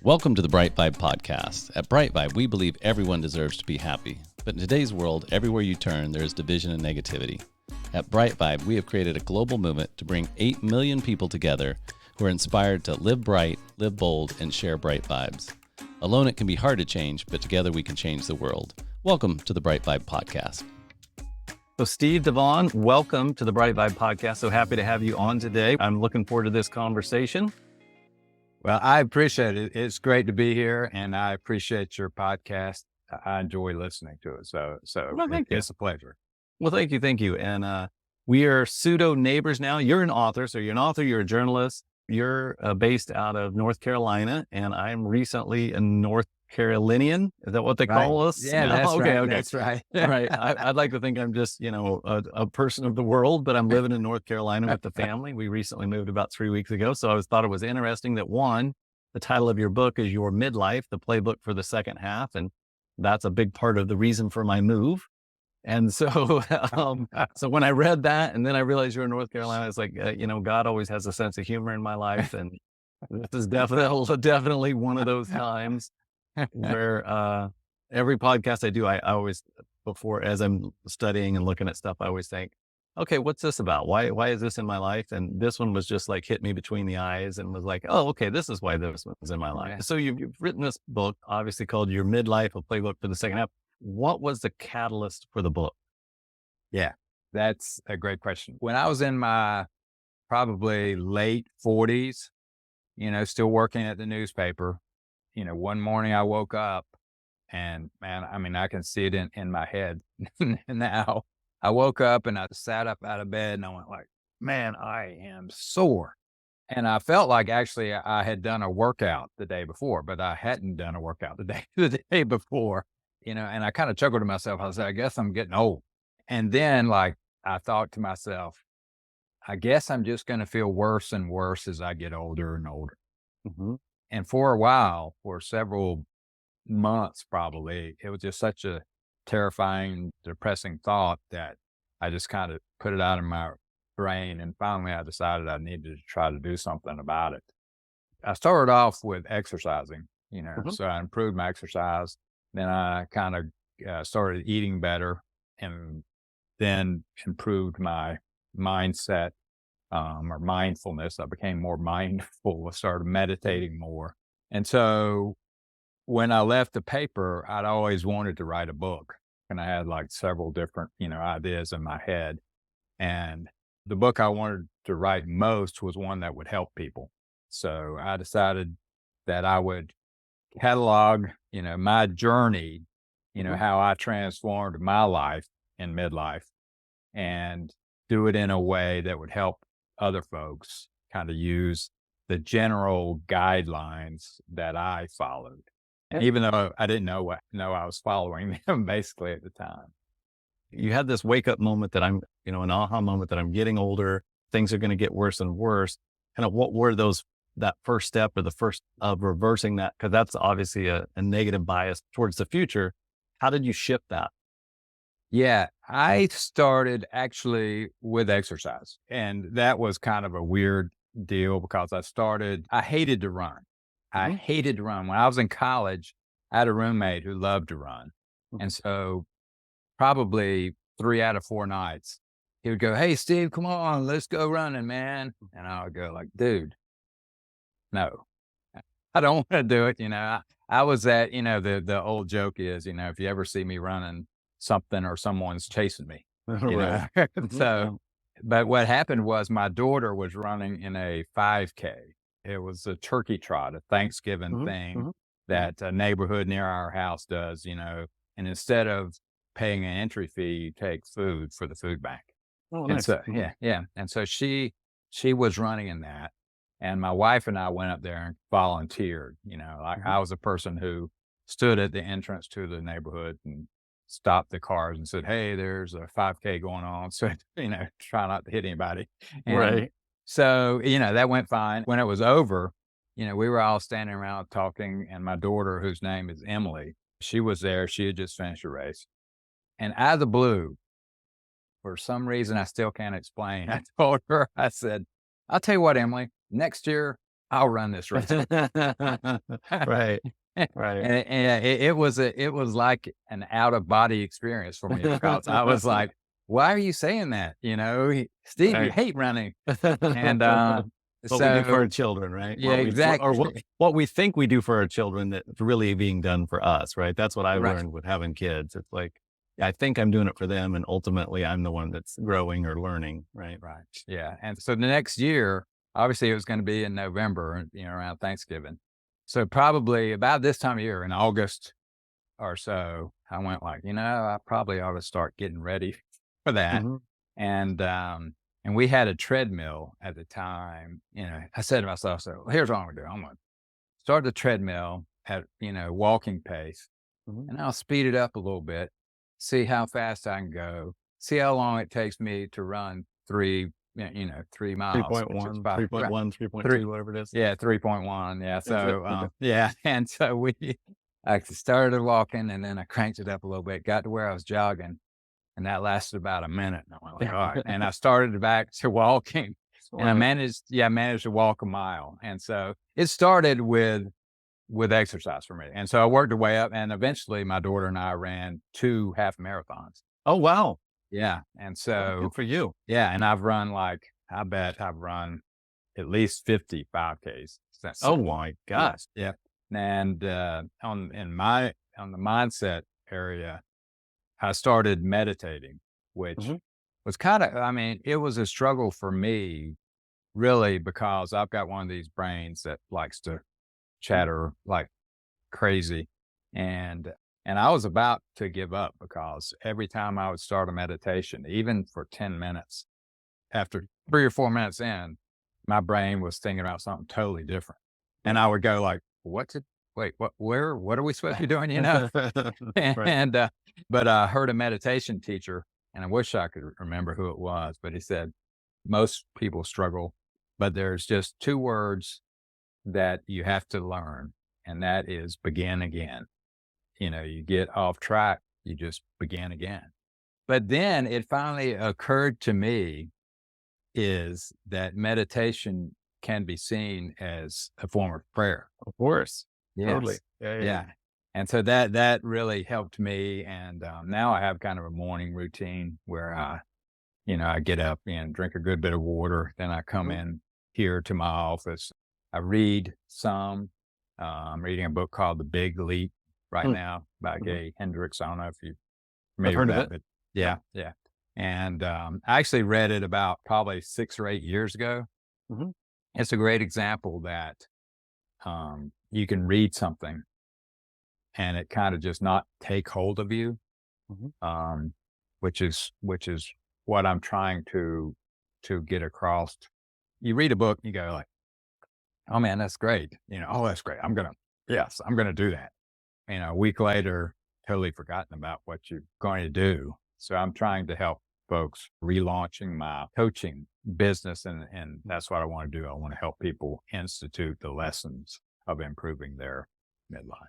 Welcome to the BriteVibe podcast. At BriteVibe, we believe everyone deserves to be happy. But in today's world, everywhere you turn, there is division and negativity. At BriteVibe, we have created a global movement to bring 8 million people together who are inspired to live bright, live bold, and share bright vibes. Alone, it can be hard to change, but together we can change the world. Welcome to the BriteVibe podcast. So Steve DaVane, welcome to the BriteVibe podcast. So happy to have you on today. I'm looking forward to this conversation. Well, I appreciate it. It's great to be here, and I appreciate your podcast. I enjoy listening to it. So it's a pleasure. Well, thank you. And we are pseudo neighbors now. You're an author. So you're an author, you're a journalist. You're based out of North Carolina, and I'm recently a North Carolinian. Is that what they call us? Yeah, no? that's okay. right. That's right. Right. I'd like to think I'm just, a person of the world, but I'm living in North Carolina with the family. We recently moved about 3 weeks ago. So I thought it was interesting that the title of your book is Your Midlife, the Playbook for the Second Half. And that's a big part of the reason for my move. And so, so when I read that and then I realized you're in North Carolina, it's like, God always has a sense of humor in my life. And this is definitely one of those times where every podcast I do, I always, as I'm studying and looking at stuff, I always think, okay, what's this about? Why is this in my life? And this one was just like hit me between the eyes and was like, oh, okay, this is why this one's in my life. Yeah. So you've written this book, obviously called Your Midlife, a Playbook for the Second Half. What was the catalyst for the book? Yeah, that's a great question. When I was in my probably late 40s, still working at the newspaper, one morning I woke up and man, I can see it in my head now. I woke up and I sat up out of bed and I went like, man, I am sore. And I felt like actually I had done a workout the day before, but I hadn't done a workout the day before, and I kind of chuckled to myself. I said, I guess I'm getting old. And then I thought to myself, I guess I'm just going to feel worse and worse as I get older and older. Mm-hmm. And for a while, for several months, probably, it was just such a terrifying, depressing thought that I just kind of put it out of my brain. And finally, I decided I needed to try to do something about it. I started off with exercising, Mm-hmm. so I improved my exercise. Then I kind of started eating better and then improved my mindset or mindfulness. I became more mindful. I started meditating more. And so when I left the paper, I'd always wanted to write a book. And I had several different, ideas in my head. And the book I wanted to write most was one that would help people. So I decided that I would catalog, my journey, how I transformed my life in midlife and do it in a way that would help other folks kind of use the general guidelines that I followed. Even though I didn't know I was following them basically at the time. You had this wake up moment that an aha moment that I'm getting older, things are going to get worse and worse. Kind of what were that first step or the first of reversing that? Because that's obviously a negative bias towards the future. How did you shift that? Yeah, I started actually with exercise. And that was kind of a weird deal because I hated to run. I hated to run. When I was in college, I had a roommate who loved to run. And so probably 3 out of 4 nights, he would go, hey, Steve, come on, let's go running, man. And I would go like, dude, no, I don't want to do it. I was at, the old joke is, if you ever see me running something or someone's chasing me, Right. So, but what happened was my daughter was running in a 5K. It was a turkey trot, a Thanksgiving thing that a neighborhood near our house does, and instead of paying an entry fee, you take food for the food bank. Oh, And nice. so, yeah. And so she was running in that. And my wife and I went up there and volunteered, I was a person who stood at the entrance to the neighborhood and stopped the cars and said, hey, there's a 5K going on. So, try not to hit anybody. And Right. so, that went fine. When it was over, we were all standing around talking, and my daughter, whose name is Emily, she was there. She had just finished a race. And out of the blue, for some reason I still can't explain, I told her, I said, I'll tell you what, Emily, next year I'll run this race. Right. Right. And it was like an out of body experience for me because I was like, why are you saying that? Steve, you hate running. And, what we do for our children, right? Yeah, exactly. What we think we do for our children that's really being done for us, right? That's what I learned with having kids. It's like, I think I'm doing it for them, and ultimately I'm the one that's growing or learning, right? Right. Yeah. And so the next year, obviously it was going to be in November, around Thanksgiving. So probably about this time of year in August or so, I went like, I probably ought to start getting ready for that. Mm-hmm. And we had a treadmill at the time. I said to myself, so here's what I'm going to do. I'm going to start the treadmill at, walking pace, and I'll speed it up a little bit, see how fast I can go, see how long it takes me to run 3 miles. 3.1, 3.2, whatever it is. Yeah, 3.1. Yeah. So, yeah. And so I started walking, and then I cranked it up a little bit, got to where I was jogging, and that lasted about a minute. And I went like, all right. And I started back to walking, and I managed to walk a mile. And so it started with exercise for me. And so I worked the way up, and eventually my daughter and I ran 2 half marathons. Oh, wow. Yeah. And so good for you. Yeah. And I bet I've run at least 50 5Ks. Oh my gosh. Yeah. And, on the mindset area, I started meditating, which was it was a struggle for me, really, because I've got one of these brains that likes to chatter like crazy. And I was about to give up because every time I would start a meditation, even for 10 minutes, after 3 or 4 minutes in, my brain was thinking about something totally different. And I would go like, what are we supposed to be doing? Right. But I heard a meditation teacher, and I wish I could remember who it was, but he said, most people struggle, but there's just 2 words that you have to learn, and that is begin again. You get off track, you just begin again. But then it finally occurred to me is that meditation can be seen as a form of prayer. Of course. Yes. Totally. Yeah. And so that really helped me. And now I have kind of a morning routine where I get up and drink a good bit of water. Then I come in here to my office. I read some. I'm reading a book called The Big Leap right now by Gay Hendricks. I don't know if you've heard of it. But yeah. And I actually read it about probably 6 or 8 years ago. It's a great example that you can read something and it kind of just not take hold of you, which is what I'm trying to get across. You read a book, you go like, oh man, that's great. Oh, that's great. I'm going to do that. A week later, totally forgotten about what you're going to do. So I'm trying to help folks relaunching my coaching business. And that's what I want to do. I want to help people institute the lessons of improving their midlife.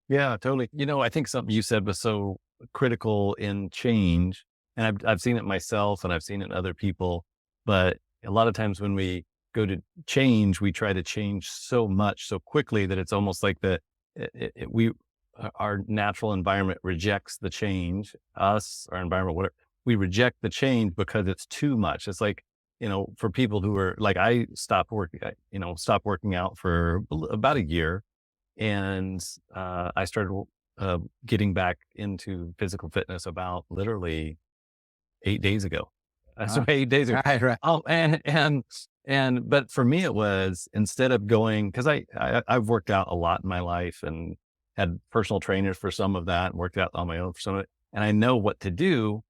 Yeah, totally. I think something you said was so critical in change, and I've seen it myself and I've seen it in other people, but a lot of times when we go to change, we try to change so much so quickly that it's almost like our natural environment rejects the change. Our environment, whatever, we reject the change because it's too much. It's like, for people who are like, I stopped working out for about a year, and I started getting back into physical fitness about literally 8 days ago. So 8 days ago. Right. Oh, but for me, it was, instead of going, because I've worked out a lot in my life and had personal trainers for some of that, and worked out on my own for some of it, and I know what to do.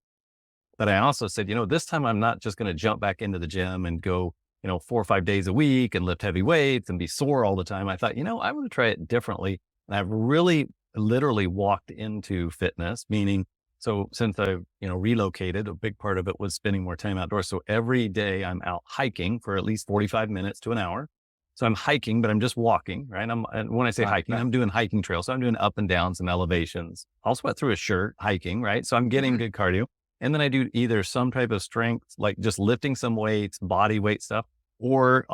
But I also said, this time I'm not just going to jump back into the gym and go, 4 or 5 days a week and lift heavy weights and be sore all the time. I thought, I'm going to try it differently. And I've really literally walked into fitness, meaning, so since I've, relocated, a big part of it was spending more time outdoors. So every day I'm out hiking for at least 45 minutes to an hour. So I'm hiking, but I'm just walking, right? And when I say hiking, I'm doing hiking trails. So I'm doing up and downs and elevations. I'll sweat through a shirt hiking, right? So I'm getting good cardio. And then I do either some type of strength, like just lifting some weights, body weight stuff, Or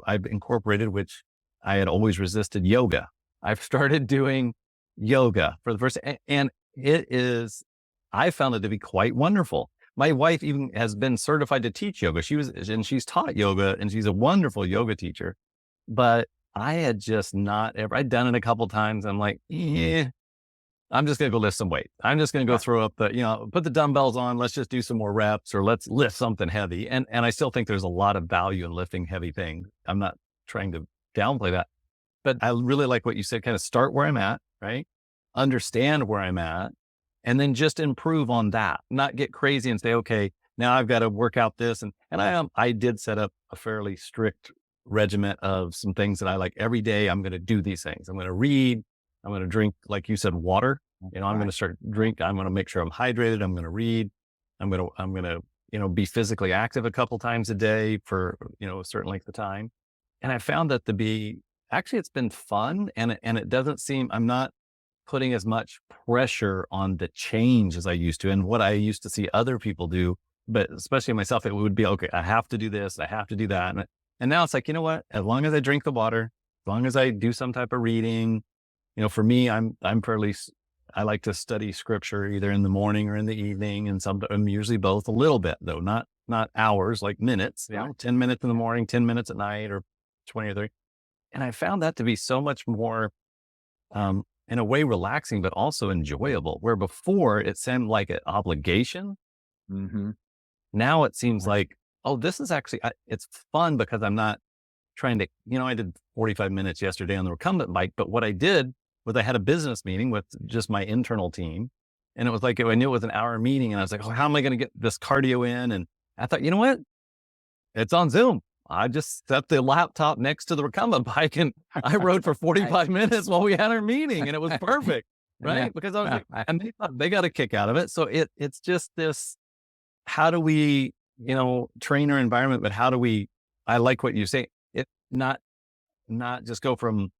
I've incorporated, which I had always resisted, yoga. I've started doing yoga for the first, and I found it to be quite wonderful. My wife even has been certified to teach yoga. She's taught yoga, and she's a wonderful yoga teacher. But I had just I'd done it a couple times. I'm like, I'm just going to go lift some weight. I'm just going to go throw up put the dumbbells on. Let's just do some more reps, or let's lift something heavy. And I still think there's a lot of value in lifting heavy things. I'm not trying to downplay that, but I really like what you said, kind of start where I'm at, right? Understand where I'm at, and then just improve on that, not get crazy and say, okay, now I've got to work out this. And I did set up a fairly strict regiment of some things that I like. Every day I'm going to do these things. I'm going to read. I'm going to drink, like you said, water. I'm going to start drink. I'm going to make sure I'm hydrated. I'm going to read. I'm going to, be physically active a couple times a day for, a certain length of time. And I found that it's been fun, and it doesn't seem, I'm not putting as much pressure on the change as I used to, and what I used to see other people do, but especially myself, it would be, okay, I have to do this. I have to do that. And now it's like, you know what, as long as I drink the water, as long as I do some type of reading, for me, I like to study scripture either in the morning or in the evening, and I'm usually both, a little bit though, not hours, like minutes, 10 minutes in the morning, 10 minutes at night, or 20 or 30. And I found that to be so much more, in a way, relaxing, but also enjoyable, where before it seemed like an obligation. Mm-hmm. Now it seems like, oh, this is actually, it's fun because I'm not trying to, I did 45 minutes yesterday on the recumbent bike, but what I did was I had a business meeting with just my internal team. And it was like, I knew it was an hour meeting, and I was like, oh, how am I going to get this cardio in? And I thought, you know what? It's on Zoom. I just set the laptop next to the recumbent bike, and I rode for 45 minutes while we had our meeting, and it was perfect. Right. Because I was like, and they thought they got a kick out of it. So it's just this, how do we, train our environment, but how do we, I like what you say, it not just go from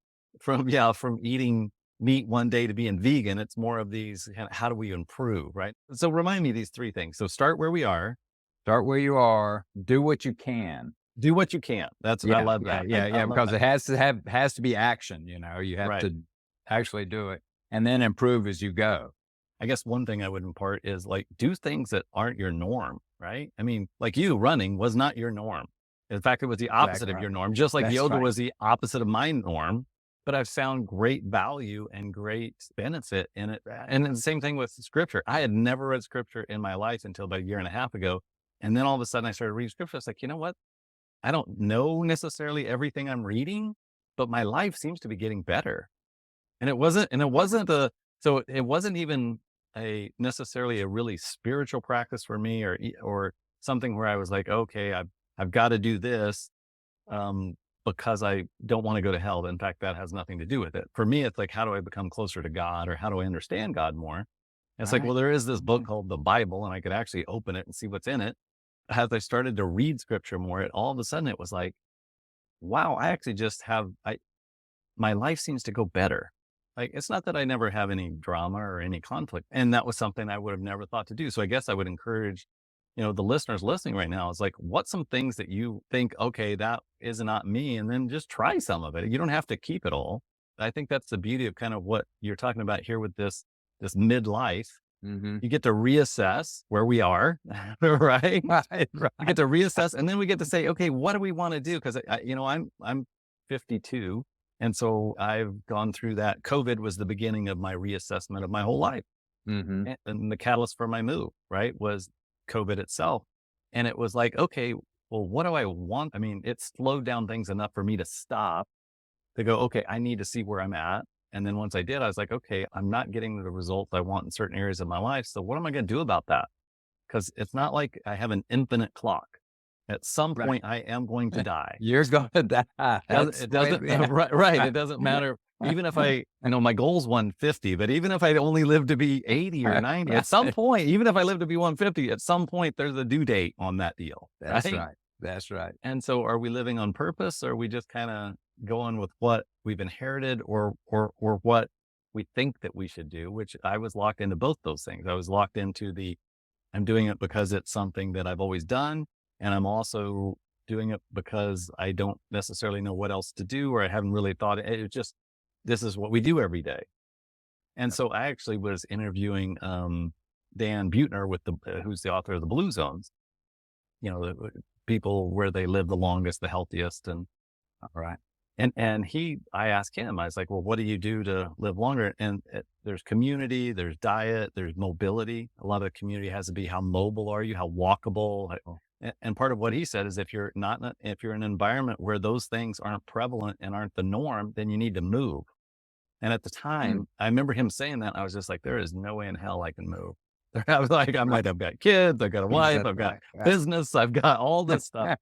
eating meat one day to being vegan. It's more of these, how do we improve, right? So remind me these three things. So start where we are. Start where you are. Do what you can. Do what you can. That's what I love that. Yeah. Because it has to be action. You have to actually do it, and then improve as you go. I guess one thing I would impart is, like, do things that aren't your norm, right? I mean, like running was not your norm. In fact, it was the opposite of your norm, just like yoga was the opposite of my norm. But I've found great value and great benefit in it. And the same thing with scripture. I had never read scripture in my life until about a year and a half ago. And then all of a sudden I started reading scripture. It's like, you know what? I don't know necessarily everything I'm reading, but my life seems to be getting better. And it wasn't even necessarily a really spiritual practice for me, or something where I was like, okay, I've got to do this, because I don't want to go to hell. In fact, that has nothing to do with it. For me, it's like, how do I become closer to God, or how do I understand God more? And it's like, well, there is this book called the Bible, and I could actually open it and see what's in it. As I started to read scripture more, all of a sudden it was like, wow, I actually just my life seems to go better. Like, it's not that I never have any drama or any conflict. And that was something I would have never thought to do. So I guess I would encourage, the listeners listening right now, is like, what's some things that you think, okay, that is not me, and then just try some of it. You don't have to keep it all. I think that's the beauty of kind of what you're talking about here with this midlife. Mm-hmm. You get to reassess where we are, right? We get to reassess, and then we get to say, okay, what do we want to do? Because I'm 52, and so I've gone through that. COVID was the beginning of my reassessment of my whole life, and the catalyst for my move, right, was COVID itself. And it was like, okay, well, what do I want? I mean, it slowed down things enough for me to stop, to go, okay, I need to see where I'm at. And then once I did, I was like, okay, I'm not getting the results I want in certain areas of my life. So what am I going to do about that? Because it's not like I have an infinite clock. At some point, I am going to die. You're going to die. It doesn't, right. It doesn't matter. Even if I know my goal's 150, but even if I only live to be 80 or 90, at some point, even if I live to be 150, at some point, there's a due date on that deal. That's right. And so are we living on purpose, or are we just kind of going with what we've inherited, or what we think that we should do? Which I was locked into both those things. I was locked into I'm doing it because it's something that I've always done. And I'm also doing it because I don't necessarily know what else to do, or I haven't really thought it. It's just, this is what we do every day. And so I actually was interviewing Dan Buettner with who's the author of the Blue Zones, the people where they live the longest, the healthiest. And Right. I asked him, I was like, well, what do you do to live longer? And there's community, there's diet, there's mobility. A lot of the community has to be, how mobile are you? How walkable? And part of what he said is, if you're in an environment where those things aren't prevalent and aren't the norm, then you need to move. And at the time, I remember him saying that. I was just like, there is no way in hell I can move. I was like, I might have got kids, I've got a wife, I've got business, I've got all this stuff.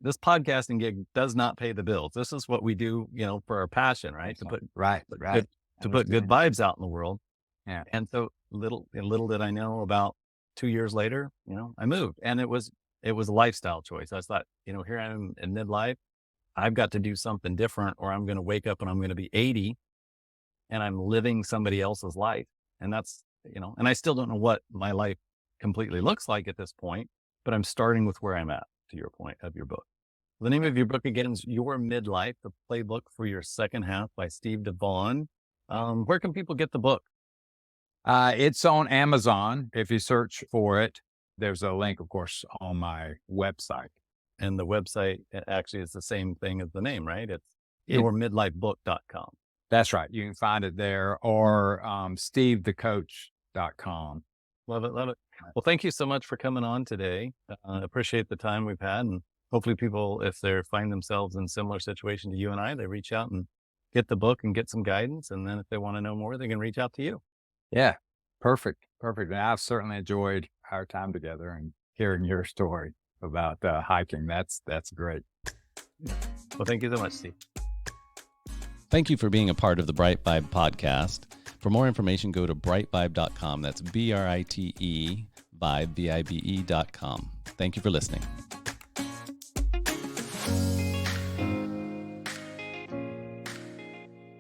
This podcasting gig does not pay the bills. This is what we do, for our passion, right? To put good vibes out in the world. Yeah. And so little did I know, about 2 years later, I moved, and it was a lifestyle choice. I thought, here I am in midlife. I've got to do something different, or I'm going to wake up and I'm going to be 80 and I'm living somebody else's life. And that's, and I still don't know what my life completely looks like at this point, but I'm starting with where I'm at, to your point of your book. The name of your book again is Your Midlife, the Playbook for Your Second Half by Steve DaVane. Where can people get the book? It's on Amazon. If you search for it, there's a link, of course, on my website. And the website actually is the same thing as the name, right? It's yourmidlifebook.com. That's right. You can find it there, or stevethecoach.com. Love it. Love it. Well, thank you so much for coming on today. Appreciate the time we've had. And hopefully people, if they find themselves in a similar situation to you and I, they reach out and get the book and get some guidance. And then if they want to know more, they can reach out to you. Yeah. Perfect. And I've certainly enjoyed our time together and hearing your story about hiking. That's great. Well, thank you so much, Steve. Thank you for being a part of the BriteVibe podcast. For more information, go to britevibe.com. That's BRITE Vibe, VIBE.com. Thank you for listening.